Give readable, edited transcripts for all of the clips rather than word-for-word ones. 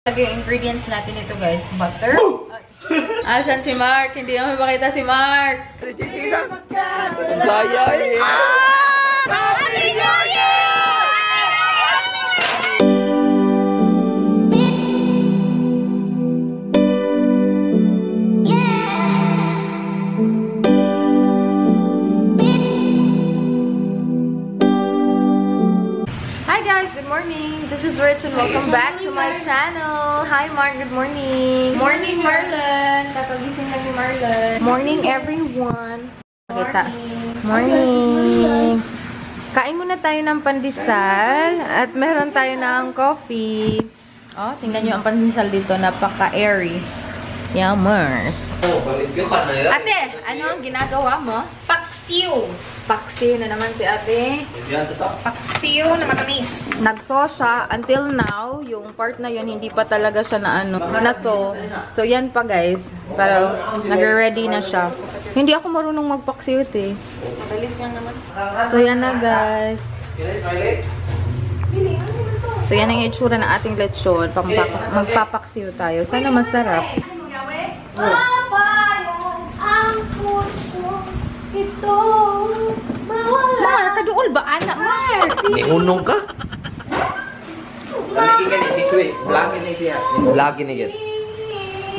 Yung ingredients natin ito guys, butter. Asan si Mark? Hindi naman mapakita si Mark. Saya eh. Hi guys, good morning. This is Rich and welcome back to my channel. Hi Mark, good morning. Morning Marlon. Kakagising lang ni Marlon. Morning everyone. Kita. Morning. Kain muna tayo ng pandesal at meron tayo ng coffee. Oh, tingnan nyo ang pandesal dito, napaka-airy. Yummers. Ate, ano ang ginagawa mo? Paksiw. Paksiw na naman si ate. Paksiw na matamis. Nag-thaw siya. Until now, yung part na yun, hindi pa talaga siya na-thaw. So, yan pa guys. Para nag-ready na siya. Hindi ako marunong magpaksiw eh. Madalis lang naman. So, yan na guys. So, yan ang itsura ng ating lechon. Magpapaksiw tayo. Sana masarap. Papa, ang puso ito mawala. Mark, kaduol ba anak, Mark? May unong ka? Lagi ka ni si Swiss. Vlogin ni siya. Vlogin ni Git.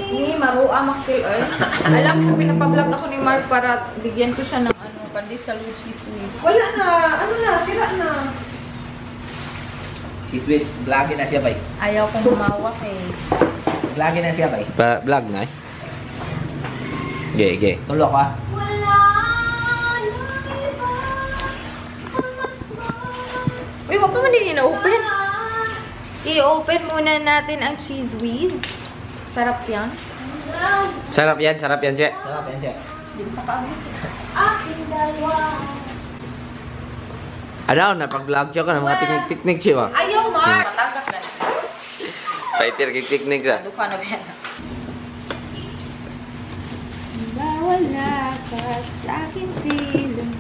Ni marua makil ay. Alam ko pinapablog ako ni Mark para bigyan ko siya ng pandesal with cheese sweet. Wala na. Ano na? Sira na. Si Swiss. Vlogin na siya bay. Ayaw kong humawak eh. Vlogin na siya bay. Vlog na eh. Ge. Tulok ka. Uy, wag pa man din ina-open. I-open muna natin ang cheese whiz. Sarap yan. Sarap yan, Che. Sarap yan siya. Aking dalawa. Ano, napag-vlog siya ka ng mga teknik-teknik siya ba? Ayaw, Mark! Matagap na. Paitir kik-teknik siya. Dukha na ba yan? Wala ka sa akin feeling.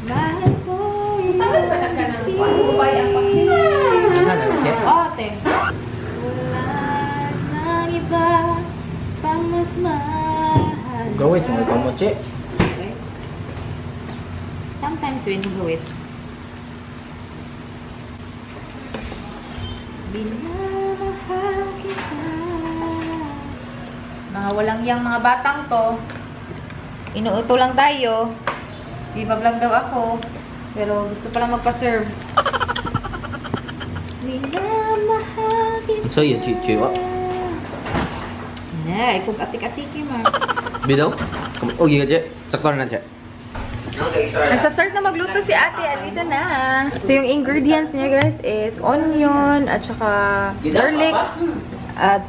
Mahal ko yung Ubay ang paksiw. Ano na lang siya? Ote. Wala nang iba pang mas mahal. Gawin yung ikamoche. Okay. Sometimes when you go it. Binamahal kita. Mga walang yang mga batang to. Inuuto lang tayo. Ipa-vlog daw ako. Pero gusto palang magpa-serve. Minamahal kita. So yun, Chi wa? Na, ikog atik-atiki, Mark. Bidaw? Ugi ka, Che. Sakto na, Che. Nasa-start na magluto si ate. Andito na. So, yung ingredients niya, guys, is onion, at saka garlic, at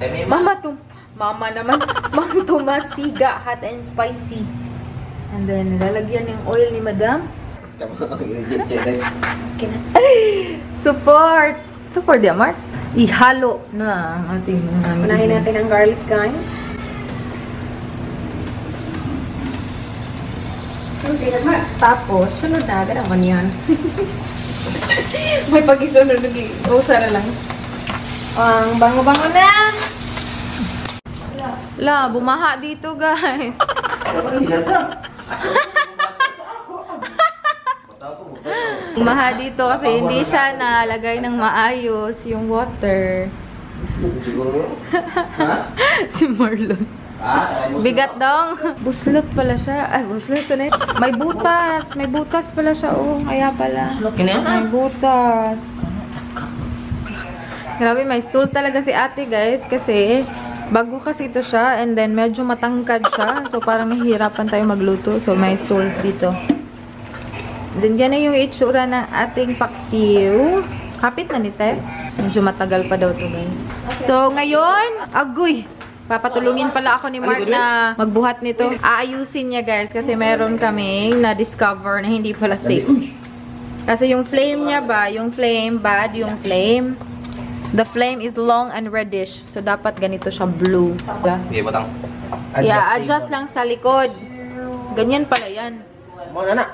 mama naman, Mang Tomasiga, hot and spicy. And then, lalagyan ng oil ni Madam. Support! Support dia, Mark. Ihalo na ang ating Unahin natin ang garlic, guys. Tapos, sunod na agad ang onion. May pag-isunod usa na lang. Ang bango-bango na! La, bumaha dito, guys. Bumaha dito kasi hindi siya nalagay ng maayos yung water. Si Marlon. Bigat dong. Buslot pala siya. Ay, buslot na yun. May butas. May butas pala siya. Oh, kaya pala. May butas. Grabe, may stool talaga si ate, guys. Kasi, bago kasi ito siya. And then, medyo matangkad siya. So, parang nahihirapan tayo magluto. So, may stool dito. Then, yan na yung itsura ng ating paksiw. Kapit na nito. Medyo matagal pa daw to, guys. So, ngayon, agoy! Papatulungin pala ako ni Mark na magbuhat nito. Aayusin niya, guys, kasi meron kaming na-discover na hindi pala safe. Kasi yung flame niya ba, yung flame, bad yung flame. The flame is long and reddish. So, dapat ganito siya blue. Sige, batang. Yeah, adjust lang sa likod. Ganyan pala yan. Mo na na.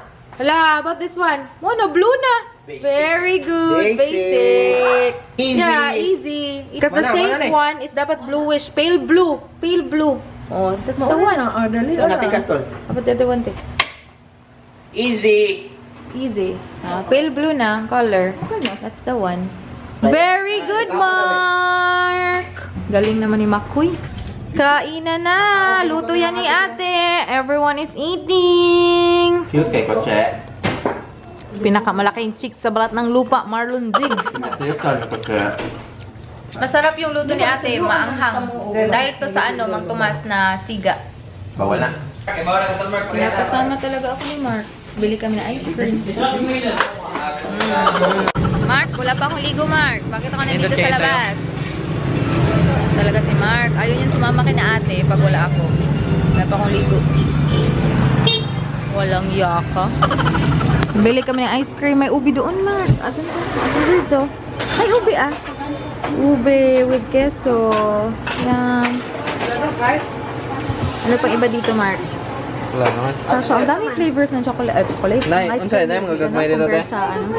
Hala, about this one? Mo na, blue na. Very good. Basic. Easy. Yeah, easy. Because the Mana, safe mana, one is dapat bluish. Pale blue. Pale blue. Oh, that's the one. Ito na pikas tol. Dapat the other one, te. Easy. Easy. Pale blue na color. That's the one. Very good, Mark! Galing naman ni Makoy. Kainan na! Luto yan ni ate. Everyone is eating. Cute kay kotse. Pinakamalaking chick sa balat ng lupa, Marlon Zig. Cute ka ni kotse. Masarap yung luto ni ate, maanghang. Dahil to sa ano, Mang Tomas na siga. Bawal na. Pinapasama talaga ako ni Mark. Bili kami na ice cream. Mark, wala pa akong ligo, Mark. Bakit ako nandito sa labas? Talaga si Mark. Ayaw niyan sumama kina ate pag wala ako. Wala pa akong ligo. Walang yaka. Bili kami ng ice cream. May ubi doon, Mark. Asan ko? Asan dito? Ay, ubi ah. Ube with queso. Yan. Ano pang iba dito, Mark? Wala naman. Sasha, ang daming flavors ng chocolate. Chocolate? Nay, Ice unsay, cream. nay, mga gagmay dito, Compared te? sa ano.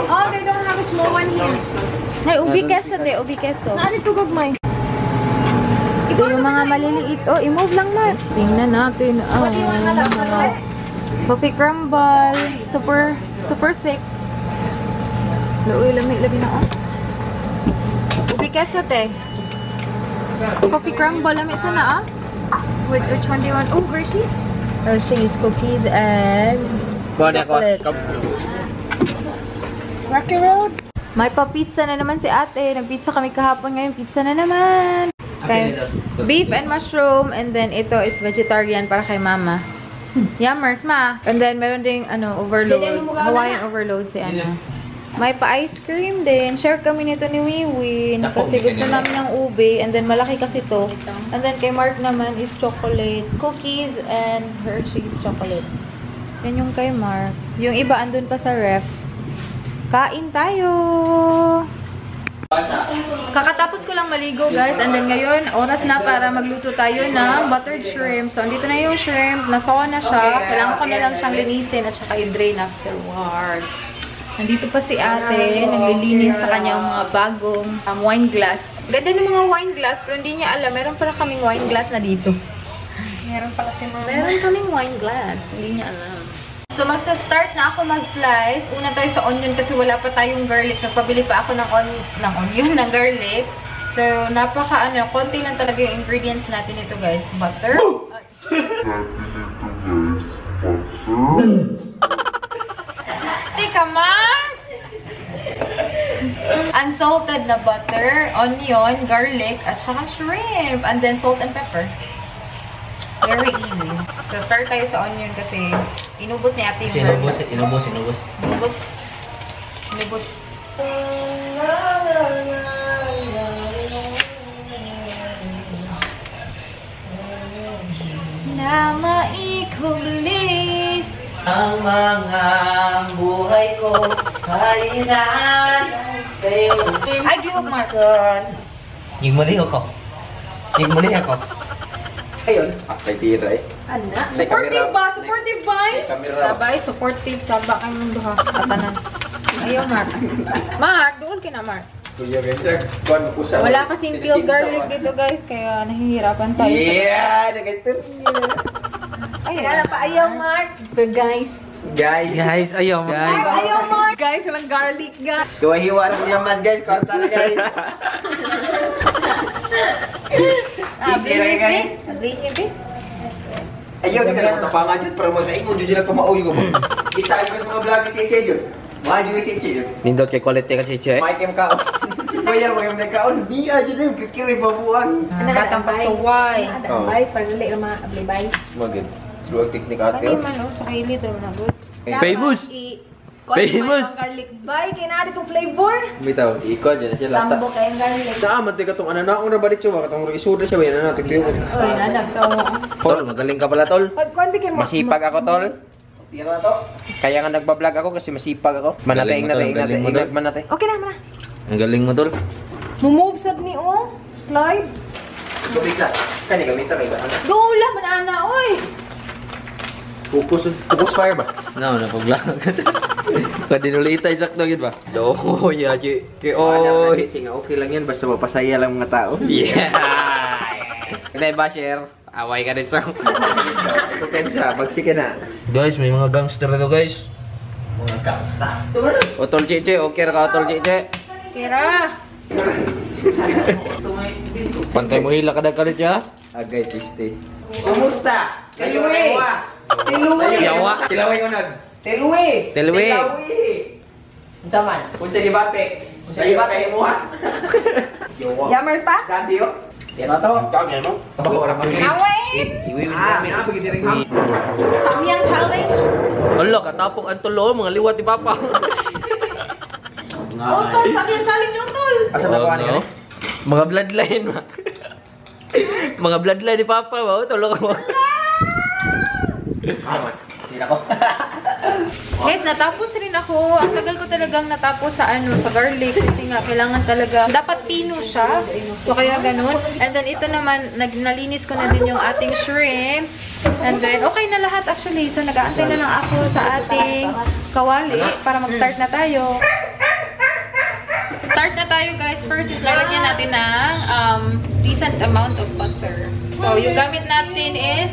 Oh, they don't have a small one here. Ay, ubi queso, te. Ubi queso. Nari to gagmay. Ito yung mga maliliit. Oh, i-move lang, Mark. Tingnan natin. Oh, coffee crumble. Super thick. Uy, lami na, oh. Ubi queso, te. Coffee crumble. Lami sana, ah. Wait, which one do you want? Oh, Hershey's? Hershey's cookies and chocolate. Rocky Road. May pa-pizza na naman si ate. Nag-pizza kami kahapon, ngayon pizza na naman. Okay. Beef and mushroom, and then ito is vegetarian para kay mama. Yummers, ma. And then meron ding overload. Hawaiian overload si Ana. May pa-ice cream din. Share kami nito ni Wiwin. Kasi gusto namin ng ube. And then malaki kasi to. And then kay Mark naman is chocolate. Cookies and Hershey's chocolate. Yan yung kay Mark. Yung iba andun pa sa ref. Kain tayo! Kakatapos ko lang maligo, guys. And then ngayon, oras na para magluto tayo ng buttered shrimp. So, andito na yung shrimp. Nathaw na siya. Kailangan ko na lang siyang linisin at saka i-drain afterwards. Nandito pa si ate. Naglilinis sa kanyang mga bagong wine glass. Ganda ng mga wine glass, pero hindi niya alam. Meron pala kaming wine glass na dito. Meron pala si Mama. Meron kaming wine glass. Hindi niya alam. So, magsa-start na ako mag-slice. Una tayo sa onion kasi wala pa tayong garlic. Nagpabili pa ako ng onion, ng garlic. So, konti lang talaga yung ingredients natin ito, guys. Butter. Teka, Mark! Unsalted na butter, onion, garlic, at saka shrimp. And then, salt and pepper. Very easy. So, start tayo sa onion kasi inubos ni ate yung garlic. Inubos. Na maikublit Ang mga buhay ko ay sa'yo. Ay, give up, Mark. Muli ako. Ayun. May tira eh. Ana. Supportive ba? Supportive ba? Kamera. Sabay, supportive. Saba kay mong duha. Katanan. Ayaw, Mark. Mark, doon ka na, Mark. Kuya Winter, kuwan mo pusa. Wala kasing peeled garlic dito, guys. Kaya nahihirapan tayo. Yeah! Nag-start. Ay, wala pa. Ayaw, Mark. But guys. Guys, ayaw mo. Ayaw mo. Guys, walang garlic ga. Hiwa-hiwa na ko yung mas, guys. Kwarta na, guys. Easy na, guys. Blade Ayaw, di ka na matapangan dyan. Para mag-aingon dyan sila kumauyo ko. Kita yung mga vlog ni Cheche dyan. Mga dyan yung Cheche dyan. Nindot kay quality ka, Cheche. Eh? Mike M. Kaon. Bayar mo yung nagkaon. Biya dyan yung kikiri pabuang. Batang pasaway. Bay, panali na mga ablibay. Magod. Slow technique ate. Kani man, sa kaili. Ito na good. Famous! Famous! Garlic bay, kaya natin itong flavor. Bitaw, ikot dyan na siya lata. Tambo kayong garlic. Saan man tika itong ananaong na balik siya. Katong isuda siya. Bayan na natin ito yung. Uy, nanagtaw mo. Tol, magaling ka pala, Tol. Pagkuhan di kayo Masipag ako, Tol. Tira na to. Kaya nga nagbablog ako kasi masipag ako. Manatay, ingnan natin. Okay na, mana. Ang galing mo, Tol. Mumove sad ni oh. Slide. Ito, Pisa. Kanya gamitan kayo ba? Dula man, ana, uy! Focus fire ba? No, napaglang. Pwede nulitan sakto gid ba? Do, ya, Ji. Oh. Okay lang yan, basta mapasaya lang mga tao. Yeah. Hindi ba, share? Away ka din sa. Kensa, magsika na. Guys, may mga gangster na to, guys. Mga gangster. Otol Chiche, okay ra ka Otol Chiche. Kira! Pantay mo hila kada kalit ya. Agay, piste. Kumusta? Tiluwi! Tiluwi! Yawa, kilaway ko nag. Tiluwi! Tiluwi. Unsa man? Unsa gibate? Unsa gibate mo ha? Yummers pa? Dati yo. Yan na to. Tawag yan mo. Bago ora pag. Away! Nabigit rin ha. Samyang challenge! Hala, katapong ang tulo, mga liwat ni Papa. Utol! Samyang challenge, utol! Asa na kuha niya? Mga bloodline ma. Mga bloodline ni Papa ba? Tulo ka mo. Hindi na ko. Guys, natapos rin ako. Ang tagal ko talagang natapos sa sa garlic kasi nga kailangan talaga dapat pino siya. So kaya ganun. And then ito naman nalinis ko na din yung ating shrimp. And then okay na lahat actually. So nag-aantay na lang ako sa ating kawali para mag-start na tayo. Start na tayo guys. First is lalagyan natin ng decent amount of butter. So yung gamit natin is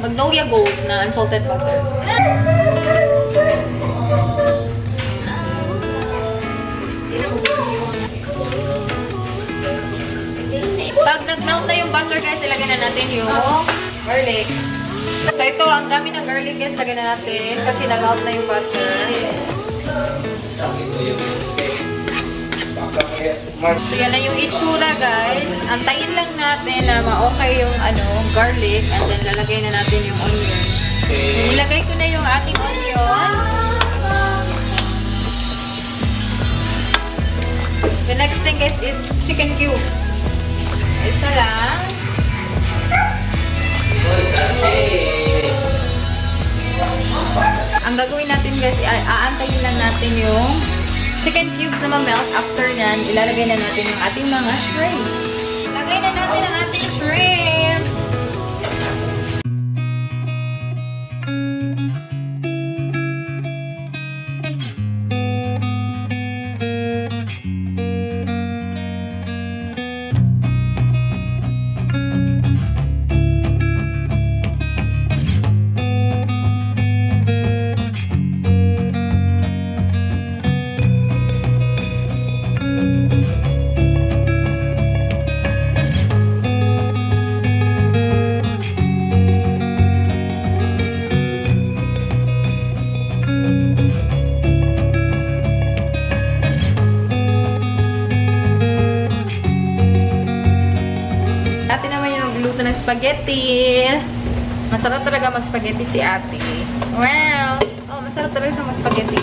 Magnolia Gold na unsalted butter. Pag nag-melt na yung butter guys, ilagay na natin yung garlic. So ito, ang dami ng garlic guys, ilagay na natin kasi na-melt na yung butter. So yan na yung itsura guys. Antayin lang natin na ma-okay yung garlic and then lalagay na natin yung onion. Nilagay ko na yung ating onion. The next thing guys is chicken cube. Isa lang. Ang gagawin natin guys, aantayin lang natin yung chicken cubes na ma-melt. After nyan, ilalagay na natin yung ating mga shrimp. Ilagay na natin ang ating shrimp. Ate naman yung nagluto ng spaghetti. Masarap talaga mag-spaghetti si ate. Wow! Oh, masarap talaga siya mag-spaghetti.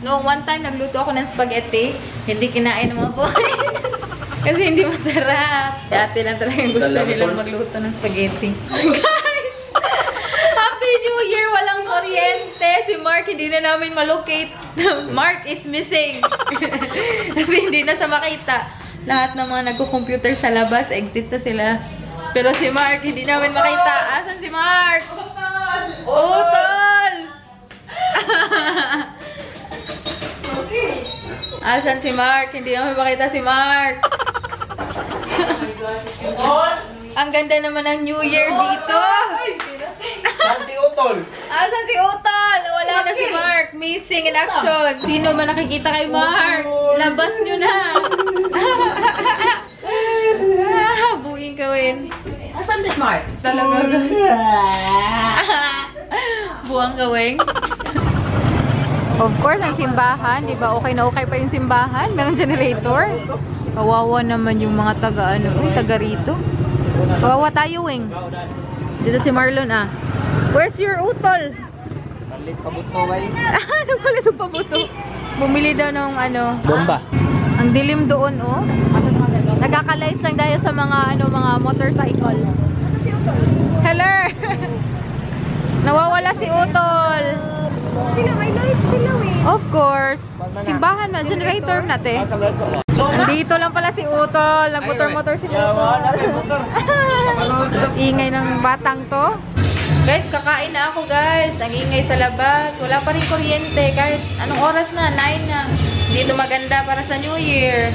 Noong one time nagluto ako ng spaghetti, hindi kinain ng mga boy. Kasi hindi masarap. Si ate lang talaga yung gusto nilang magluto ng spaghetti. Guys! Happy New Year! Walang kuryente! Si Mark hindi na namin malocate. Mark is missing. Kasi hindi na siya makita. Lahat ng mga nagko-computer sa labas, exit na sila. Pero si Mark, hindi namin makita. Asan si Mark? Utol! Asan si Mark? Hindi namin makita si Mark. Ang ganda naman ng New Year dito. Saan si Utol? Asan si Utol? Wala na si Mark. Missing in action. Sino man nakikita kay Mark? Labas nyo na. Buing kawin. Asan this Mark? Talaga. Buang kawing. Of course, ang simbahan. Di ba okay na okay pa yung simbahan? Meron generator. Kawawa naman yung mga taga rito. Kawawa tayo, Wing. Dito si Marlon, ah. Where's your utol? Palit pabuto ba yun? Anong palit yung pabuto? Bumili daw ng Bomba. Ang dilim doon, oh. Nagkakalays lang dahil sa mga mga motorcycle. Hello. Nawawala si Utol. Sila, may light sila eh. Of course. Simbahan man, generator natin. Dito lang pala si Utol. Nagmotor-motor si Utol. Ingay ng batang to. Guys, kakain na ako guys. Ang ingay sa labas. Wala pa rin kuryente. Kahit anong oras na, 9 na. Hindi ito maganda para sa New Year.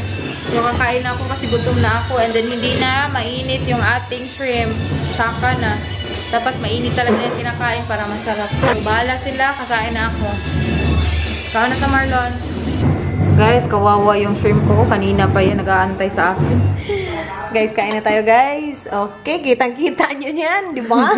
So, kakain na ako kasi gutom na ako. And then, hindi na mainit yung ating shrimp. Tsaka na. Dapat mainit talaga yung kinakain para masarap. So, bahala sila. Kakain na ako. Kaon na ka, Marlon. Guys, kawawa yung shrimp ko. Kanina pa yan nag-aantay sa akin. Guys, kain na tayo, guys. Okay, kitang-kita nyo yan, di ba?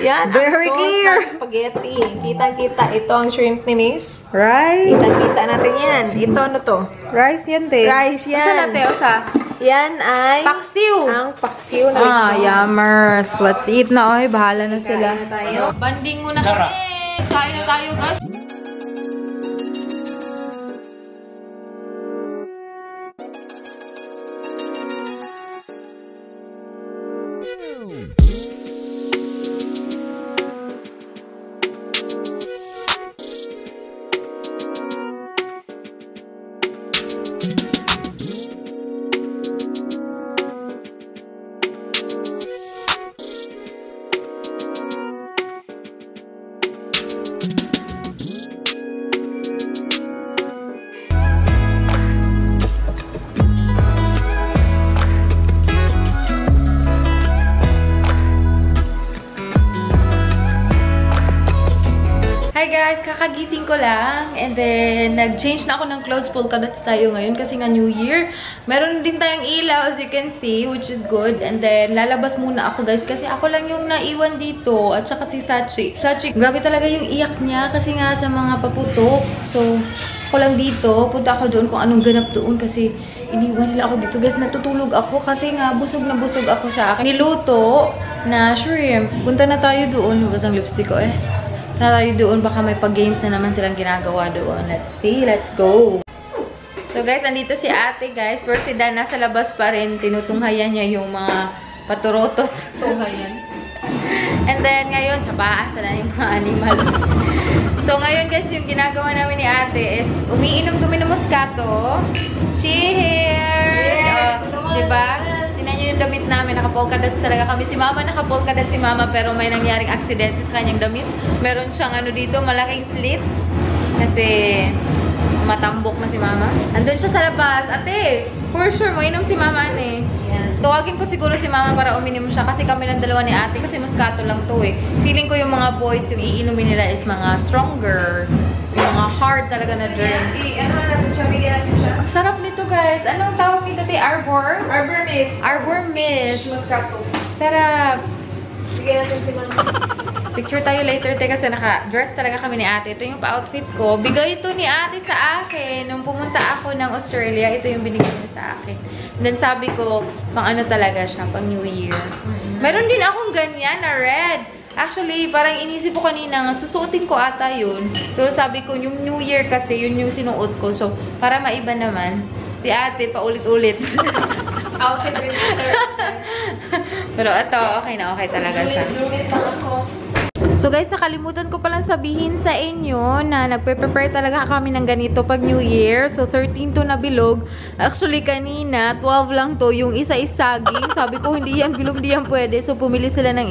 Yan, very clear. Spaghetti. Kitang-kita. Ito ang shrimp ni Miss. Rice. Kitang-kita natin yan. Ito, ano to? Rice yan, te. Rice yan. Asa natin, osa? Yan ay... Paksiw. Ang paksiw na ito. Yummers. Let's eat na, oy. Bahala na sila. Kain na tayo. Banding muna kami. Kain na tayo, guys. Kakagising ko lang and then nag-change na ako ng clothes. Polka dots tayo ngayon kasi nga New Year. Meron din tayong ilaw as you can see, which is good. And then lalabas muna ako guys kasi ako lang yung naiwan dito at saka si Sachi. Sachi, grabe talaga yung iyak niya kasi nga sa mga paputok. So ako lang dito, punta ako doon kung anong ganap doon kasi iniwan nila ako dito guys. Natutulog ako kasi nga busog na busog ako sa akin. Niluto na shrimp. Punta na tayo doon. Wala ang lipstick ko eh. Na tayo doon, baka may pag-games na naman silang ginagawa doon. Let's see, let's go! So guys, andito si ate guys. Pero si Dan nasa labas pa rin. Tinutunghayan niya yung mga paturotot. Tunghayan. And then ngayon, sa paasa na yung mga animal. So ngayon guys, yung ginagawa namin ni ate is umiinom kami ng Moscato. Cheers! Yes! Diba? Tingnan nyo yung damit namin. Nakapolkadas talaga kami. Si mama nakapolkadas si mama pero may nangyaring aksidente sa kanyang damit. Meron siyang ano dito, malaking slit. Kasi matambok na si mama. Andun siya sa labas. Ate, for sure, mainom si mama eh. Yes. Tawagin ko siguro si mama para uminom siya kasi kami lang dalawa ni ate kasi Moscato lang to eh. Feeling ko yung mga boys, yung iinumin nila is mga stronger. Yung mga hard talaga na drinks. Ang sarap nito guys. Anong tawag nito? Arbor? Arbor Mist. Arbor Mist. Moscato. Sarap. Sige natin si mama. Picture tayo later te kasi naka-dress talaga kami ni ate. Ito yung pa-outfit ko. Bigay ito ni ate sa akin. Nung pumunta ako ng Australia, ito yung binigay niya sa akin. And then sabi ko, pang ano talaga siya, pang New Year. Meron din akong ganyan na red. Actually, parang inisip ko kanina nga, susuotin ko ata yun. Pero sabi ko, yung New Year kasi, yun yung sinuot ko. So, para maiba naman, si ate paulit-ulit. Outfit repeater. Pero ito, okay na okay talaga siya. So guys, nakalimutan ko palang sabihin sa inyo na nagpe-prepare talaga kami ng ganito pag New Year. So 13 to na bilog. Actually kanina, 12 lang to. Yung isa is saging. Sabi ko hindi yan bilog, hindi yan pwede. So pumili sila ng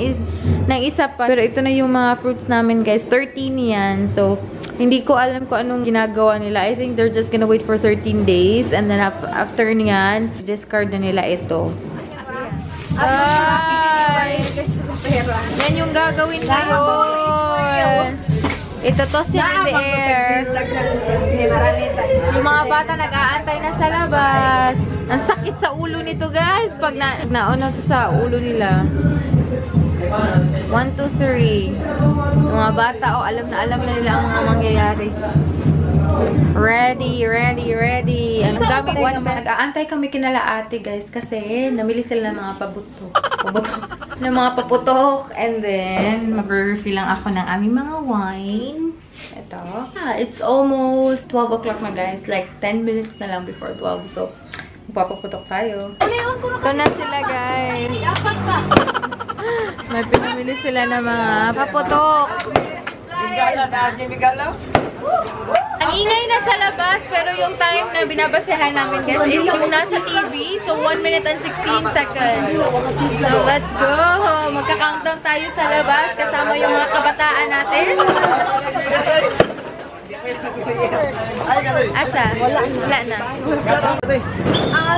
isa pa. Pero ito na yung mga fruits namin guys. 13 yan. So hindi ko alam kung anong ginagawa nila. I think they're just gonna wait for 13 days. And then after niyan, discard na nila ito. Ay! Yan yung gagawin ngayon. Ito to si the air. Yung mga bata nag-aantay na sa labas. Ang sakit sa ulo nito guys. Pag nauna to sa ulo nila. 1, 2, 3. Yung mga bata, alam na nila ang mga mangyayari. Ready, ready, ready. Ang daming nag-aantay kami kinala ate guys kasi namili sila ng mga paputok. Ng mga paputok. And then, mag-refill lang ako ng aming mga wine. Ito. Yeah, it's almost 12 o'clock na guys. Like 10 minutes na lang before 12. So, magpapaputok tayo. Ito na sila guys. May pinamili sila ng mga paputok. Ang ingay na sa labas, pero yung time na binabasehan namin guys is yung nasa TV. So, 1 minute and 16 seconds. So, let's go! Magka-countdown tayo. tayo sa labas kasama yung mga kabataan natin. Asa? Wala na.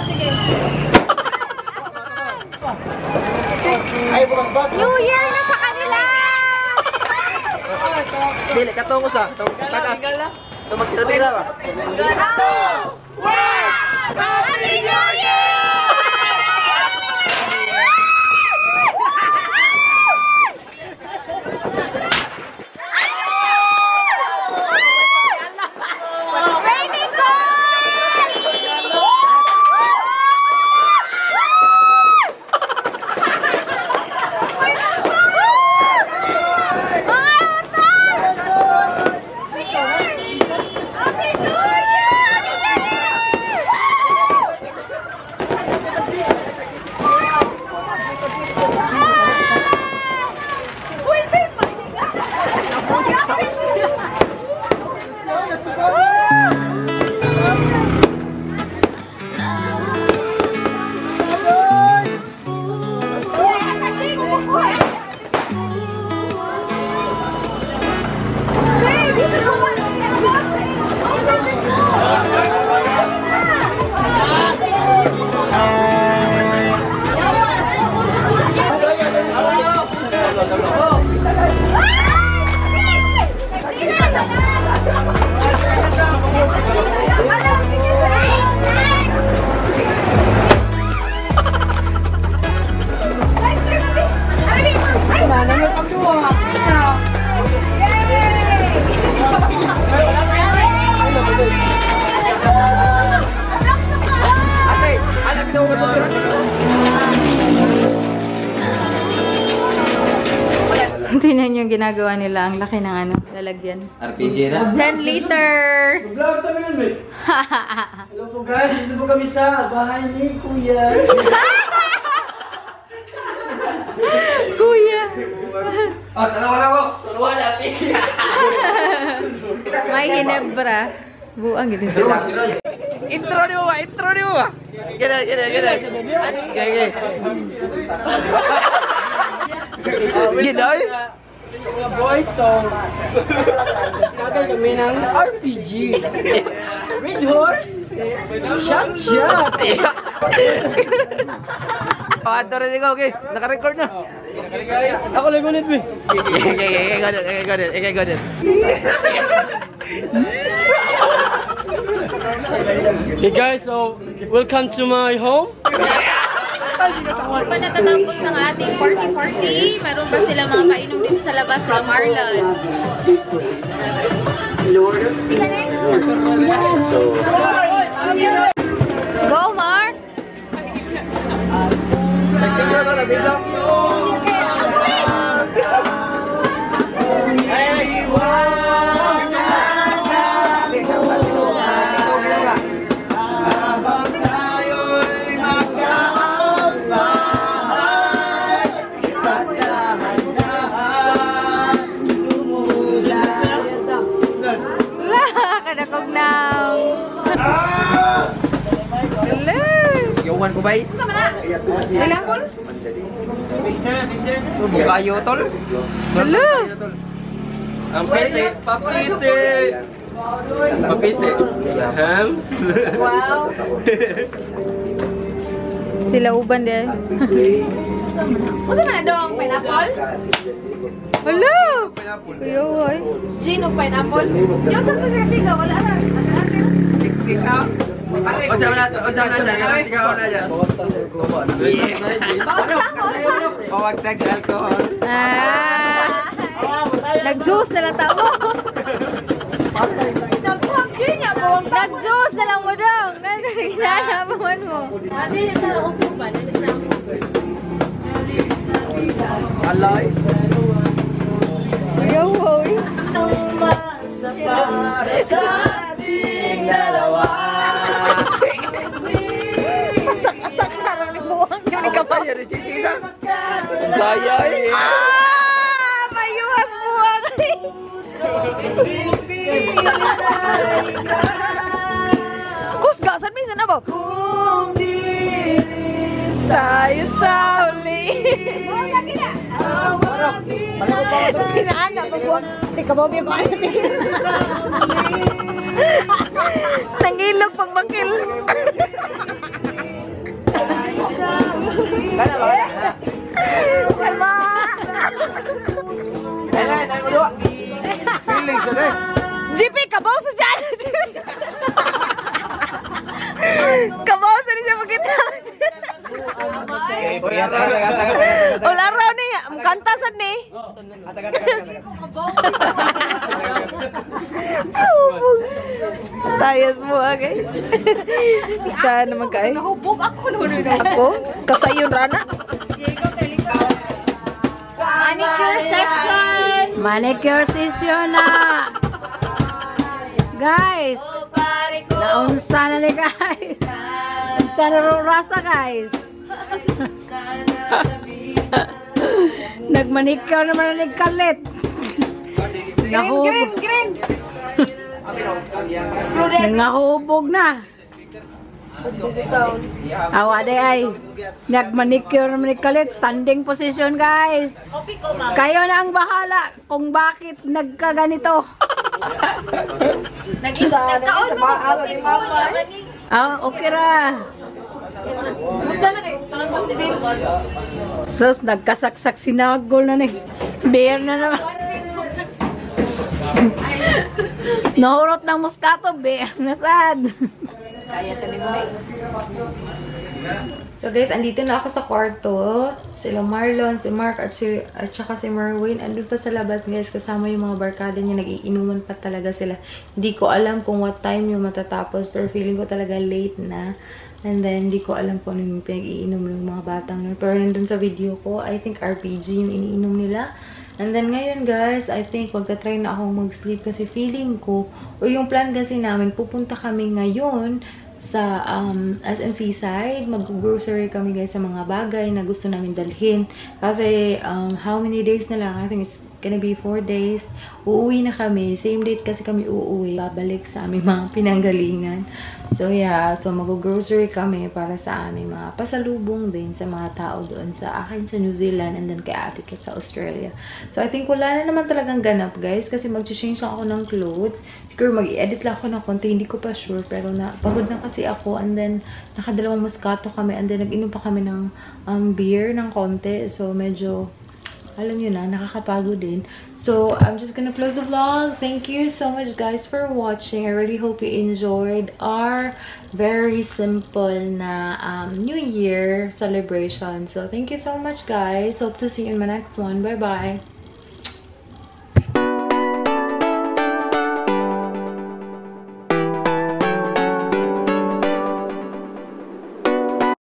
Sige. Ay, bukas ba? New Year na sa kanila! Dili, katungo sa. Takas. Ito magtira-tira ba? Happy New Year! Tingnan yung ginagawa nila. Ang laki ng ano, lalagyan. RPG na. 10 liters! Vlog kami nun, mate. Hello po guys, dito po kami sa bahay ni Kuya. Kuya! Oh, dalawa na ko. Saluha na, Piki. May hinebra. Buang gitu. Intro di ba? Intro di ba? Gana. Gana. Ginoy? Mga boys, so kagay kami ng RPG. Red Horse, Shot. Oh, ato rin ikaw, okay? Naka-record na. Ako lang ngunit, be. Ikaw din. Hey guys, so welcome to my home. Huwag pa natatapos ang ating party. Meron pa sila mga painom dito sa labas sa Marlon. Go, Mark! Kadakog na. Hello. Yawan ko ba? Ilang ko? Kayo, tol. Hello. Ang piti, papiti. Hams. Wow. Sila uban din. Masa man na dong pineapple? Hello. Kuya oy. Gin og pineapple. Yung sa kasi sigaw wala ra. Ikaw. Unsa na dyan? Sigaw na dyan. Bawag tag sa alcohol. Nag-juice na lang tao. Nag-juice na lang mo daw. Nalalaman mo. Aloy. Yo, hoy. Sa ating dalawa. Patak-atak na rin ni buwang. Hindi ka pa. Saya eh. Mayuwas buwang. Kusgasan minsan na ba? Tayo sa uli. Pinaanak ko. Tika ba ko ay Nangilog pag bakil. Kana ba? Kalma. Dai mo dua. Feeling sa dai. JP, kabaw sa dyan! Kabaw sa niya magkita. Wala raw ni. Kanta sad ni. Tayas mo, okay? Sana magkain. Nahubog ako naman. Ako? Kasayon, Rana? Manicure session. Manicure session na. Guys, naunsa na ni guys. Unsa na ro rasa guys. Nagmanicure naman na nagkalit. Green. Nangahubog na. Awade ay nagmanicure naman nagkalit. Standing position guys. Kayo na ang bahala kung bakit nagkaganito. Nagkaon mo. Okay ra. Sus, nagkasaksak sinagol na ni. Beer na naman. Nahurot ng muskato, beer na sad. So guys, andito na ako sa kwarto. Sila Marlon, si Mark, at saka si Merwin. Andun pa sa labas guys, kasama yung mga barkada niya. Nag-iinuman pa talaga sila. Hindi ko alam kung what time yung matatapos. Pero feeling ko talaga late na. And then, hindi ko alam kung ano yung pinag-iinom ng mga batang nun. Pero nandun sa video ko, I think RPG yung iniinom nila. And then ngayon guys, I think magka-try na akong mag-sleep kasi feeling ko, o yung plan kasi namin, pupunta kami ngayon sa SM Seaside. Mag-grocery kami guys sa mga bagay na gusto namin dalhin. Kasi how many days na lang? I think it's gonna be 4 days. Uuwi na kami. Same date kasi kami uuwi. Babalik sa aming mga pinanggalingan. So yeah, so mag-grocery kami para sa aming mga pasalubong din sa mga tao doon sa akin sa New Zealand and then kay Ate Kit sa Australia. So I think wala na naman talagang ganap guys kasi mag-change lang ako ng clothes. Siguro mag-i-edit lang ako ng konti, hindi ko pa sure pero pagod na kasi ako and then nakadalawang Moscato kami and then nag-inom pa kami ng beer ng konti. So medyo alam nyo na, nakakapagod din. So, I'm just gonna close the vlog. Thank you so much guys for watching. I really hope you enjoyed our very simple na New Year celebration. So, thank you so much guys. Hope to see you in my next one. Bye-bye.